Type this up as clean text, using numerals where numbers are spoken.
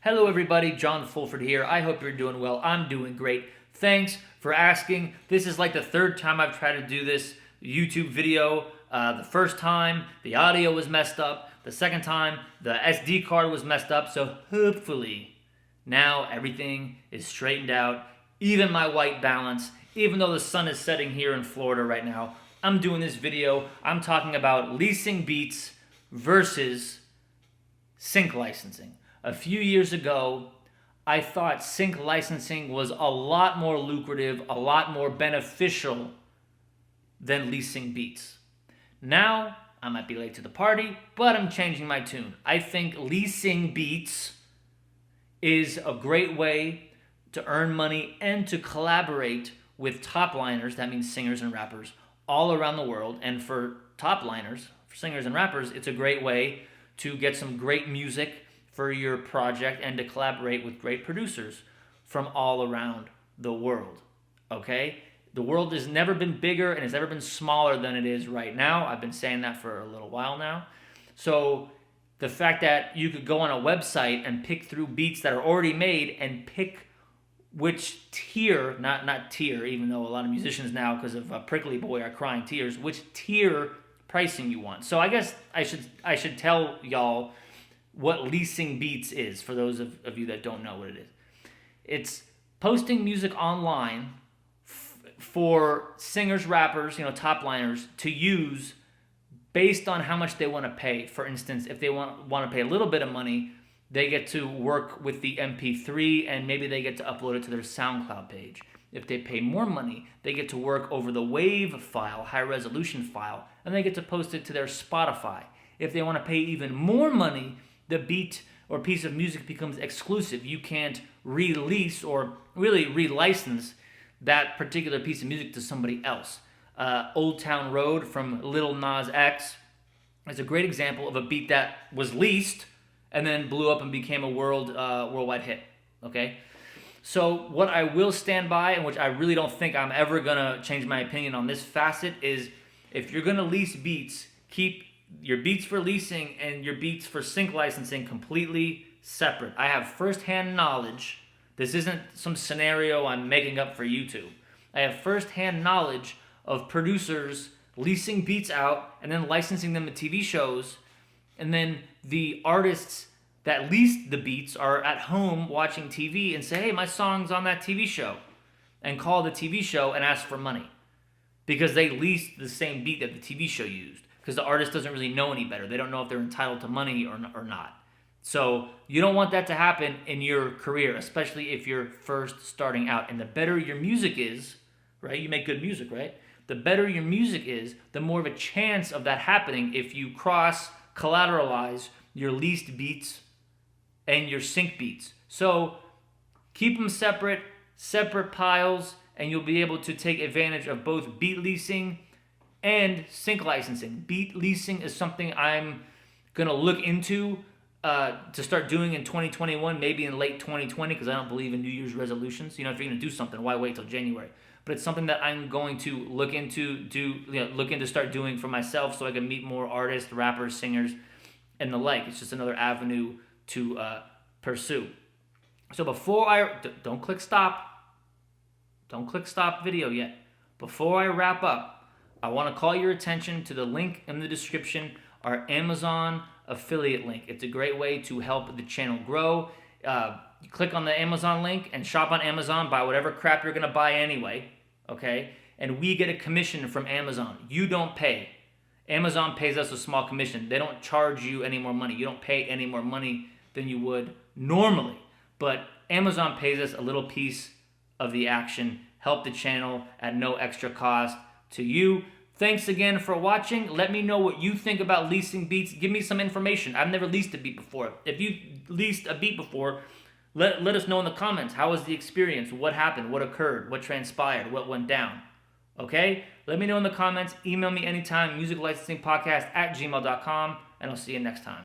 Hello everybody, John Fulford here. I hope you're doing well. I'm doing great. Thanks for asking. This is like the third time I've tried to do this YouTube video. The first time, the audio was messed up. The second time, the SD card was messed up. So hopefully, now everything is straightened out. Even my white balance, even though the sun is setting here in Florida right now, I'm doing this video. I'm talking about leasing beats versus sync licensing. A few years ago, I thought sync licensing was a lot more lucrative, a lot more beneficial than leasing beats. Now, I might be late to the party, but I'm changing my tune. I think leasing beats is a great way to earn money and to collaborate with top liners, that means singers and rappers, all around the world. And for top liners, for singers and rappers, it's a great way to get some great music for your project and to collaborate with great producers from all around the world, okay? The world has never been bigger and has never been smaller than it is right now. I've been saying that for a little while now. So the fact that you could go on a website and pick through beats that are already made and pick which tier, not tier, even though a lot of musicians now, because of Prickly Boy, are crying tears, which tier pricing you want. So I guess I should tell y'all what leasing beats is, for those of you that don't know what it is. It's posting music online for singers, rappers, top liners to use based on how much they want to pay. For instance, if they want to pay a little bit of money, they get to work with the MP3 and maybe they get to upload it to their SoundCloud page. If they pay more money, they get to work over the WAV file, high resolution file, and they get to post it to their Spotify. If they want to pay even more money, the beat or piece of music becomes exclusive. You can't release or really relicense that particular piece of music to somebody else. Old Town Road from Lil Nas X is a great example of a beat that was leased and then blew up and became a worldwide hit, okay? So what I will stand by, and which I really don't think I'm ever gonna change my opinion on this facet, is if you're gonna lease beats, keep your beats for leasing and your beats for sync licensing completely separate. I have firsthand knowledge. This isn't some scenario I'm making up for YouTube. I have firsthand knowledge of producers leasing beats out and then licensing them to TV shows, and then the artists that leased the beats are at home watching TV and say, hey, my song's on that TV show, and call the TV show and ask for money because they leased the same beat that the TV show used, because the artist doesn't really know any better. They don't know if they're entitled to money or not. So you don't want that to happen in your career, especially if you're first starting out. And the better your music is, right? You make good music, right? The better your music is, the more of a chance of that happening if you cross-collateralize your leased beats and your sync beats. So keep them separate piles, and you'll be able to take advantage of both beat leasing and sync licensing. Beat leasing is something I'm going to look into to start doing in 2021, maybe in late 2020, because I don't believe in New Year's resolutions. If you're going to do something, why wait till January? But it's something that I'm going to look into start doing for myself so I can meet more artists, rappers, singers, and the like. It's just another avenue to pursue. So before don't click stop. Don't click stop video yet. Before I wrap up, I want to call your attention to the link in the description, our Amazon affiliate link. It's a great way to help the channel grow. You click on the Amazon link and shop on Amazon, buy whatever crap you're going to buy anyway, okay? And we get a commission from Amazon. You don't pay. Amazon pays us a small commission. They don't charge you any more money. You don't pay any more money than you would normally. But Amazon pays us a little piece of the action, help the channel at no extra cost to you. Thanks again for watching. Let me know what you think about leasing beats. Give me some information. I've never leased a beat before. If you leased a beat before, let us know in the comments. How was the experience? What happened? What occurred? What transpired? What went down? Okay? Let me know in the comments. Email me anytime, musiclicensingpodcast@gmail.com, and I'll see you next time.